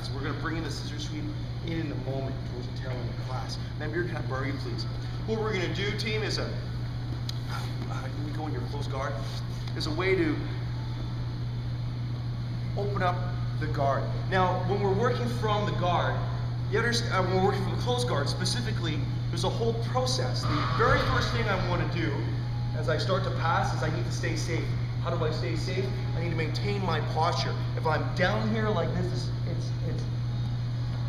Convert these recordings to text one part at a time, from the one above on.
passes. We're gonna bring in the scissor sweep in a moment towards the tail end of the class. Now, can I borrow you, please? What we're gonna do, team, is let me go in your close guard. Is a way to open up the guard. Now, when we're working from the guard, you understand, when we're working from the close guard specifically, there's a whole process. The very first thing I want to do as I start to pass is I need to stay safe. How do I stay safe? I need to maintain my posture. If I'm down here like this, it's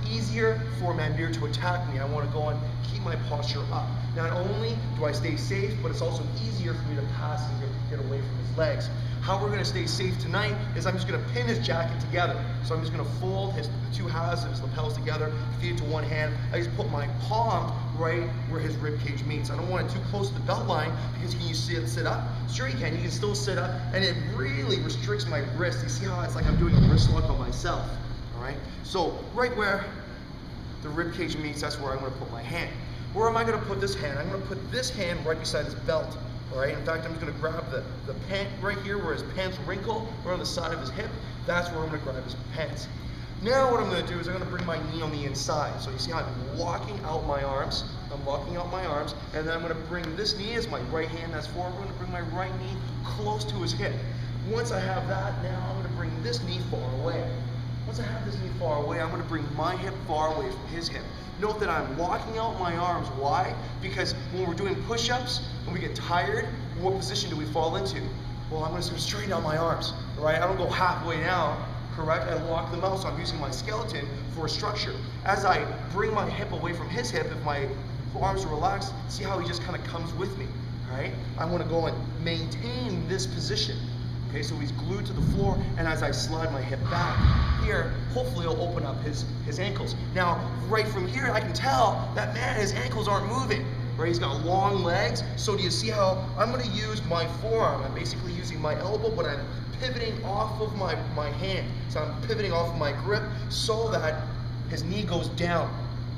easier for Manbir to attack me. I want to go and keep my posture up. Not only do I stay safe, but it's also easier for me to pass and get away from his legs. How we're going to stay safe tonight is I'm just going to pin his jacket together. So I'm just going to fold the two halves of his lapels together, feed it to one hand. I just put my palm right where his rib cage meets. I don't want it too close to the belt line because can you see it sit up? Sure you can. You can still sit up, and it really restricts my wrist. You see how it's like I'm doing a wrist lock on myself. All right. So right where the rib cage meets, that's where I'm going to put my hand. Where am I going to put this hand? I'm going to put this hand right beside his belt. All right. In fact, I'm just going to grab the pant right here where his pants wrinkle, right on the side of his hip. That's where I'm going to grab his pants. Now what I'm going to do is I'm going to bring my knee on the inside. So you see how I'm locking out my arms. I'm locking out my arms, and then I'm going to bring this knee as my right hand that's forward. I'm going to bring my right knee close to his hip. Once I have that, now I'm going to bring this knee far away. Once I have this knee far away, I'm going to bring my hip far away from his hip. Note that I'm locking out my arms. Why? Because when we're doing push-ups, when we get tired, what position do we fall into? Well, I'm going to straighten out my arms, right? I don't go halfway down, correct? I lock them out, so I'm using my skeleton for a structure. As I bring my hip away from his hip, if my arms are relaxed, see how he just kind of comes with me, right? I want to go and maintain this position. Okay, so he's glued to the floor, and as I slide my hip back here, hopefully it'll open up his ankles. Now, right from here, I can tell that, man, his ankles aren't moving, right? He's got long legs, so do you see how I'm going to use my forearm? I'm basically using my elbow, but I'm pivoting off of my hand. So I'm pivoting off of my grip so that his knee goes down.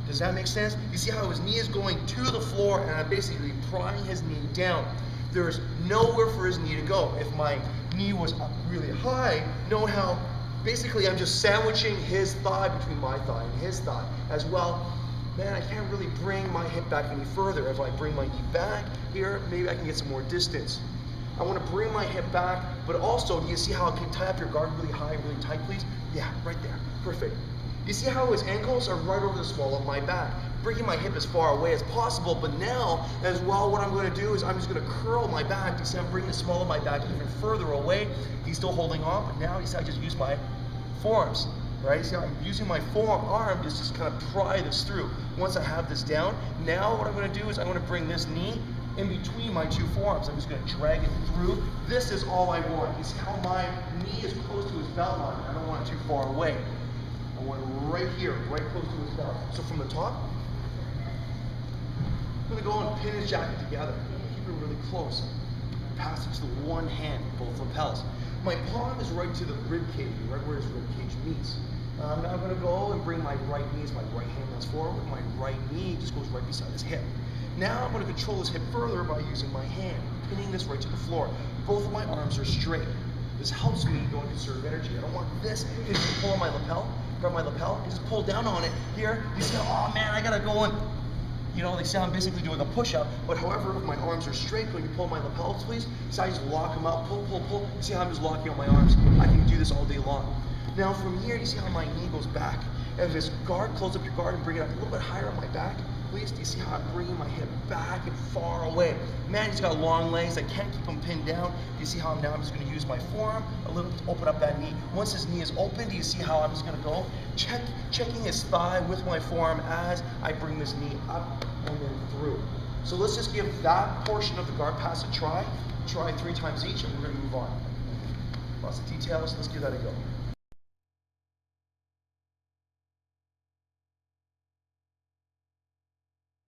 Does that make sense? You see how his knee is going to the floor, and I'm basically prying his knee down. There's nowhere for his knee to go. If my knee was up really high, note how basically I'm just sandwiching his thigh between my thigh and his thigh as well. Man, I can't really bring my hip back any further. If I bring my knee back here, maybe I can get some more distance. I want to bring my hip back, but also, do you see how I can tie up your guard really high, really tight, please? Yeah, right there. Perfect. You see how his ankles are right over the small of my back? Bringing my hip as far away as possible, but now, as well, what I'm going to do is I'm just going to curl my back. You see I'm bringing the small of my back even further away. He's still holding on, but now you see I just use my forearms, right? You see how I'm using my forearm just kind of pry this through. Once I have this down, now what I'm going to do is I'm going to bring this knee in between my two forearms. I'm just going to drag it through. This is all I want. You see how my knee is close to his belt line. I don't want it too far away. I want it right here, right close to his belt. So from the top, I'm going to go and pin his jacket together. Keep it really close. Pass it to the one hand, both lapels. My palm is right to the rib cage, right where his rib cage meets. Now I'm going to go and bring my right knee as my right hand that's forward. My right knee just goes right beside his hip. Now I'm going to control his hip further by using my hand, pinning this right to the floor. Both of my arms are straight. This helps me go and conserve energy. I don't want this to pull on my lapel, grab my lapel, and just pull down on it. Here, you see, oh man, I got to go and, you know, they say I'm basically doing a push-up, but however, if my arms are straight, when you pull my lapels, please, so I just lock them out, pull, pull, pull. You see how I'm just locking out my arms? I can do this all day long. Now from here, you see how my knee goes back. If his guard, close up your guard and bring it up a little bit higher on my back, please. Do you see how I'm bringing my hip back and far away? Man, he's got long legs. I can't keep him pinned down. Do you see how I'm just going to use my forearm a little to open up that knee? Once his knee is open, do you see how I'm just going to go? Checking his thigh with my forearm as I bring this knee up and then through. So let's just give that portion of the guard pass a try. Try 3 times each, and we're going to move on. Lots of details. Let's give that a go.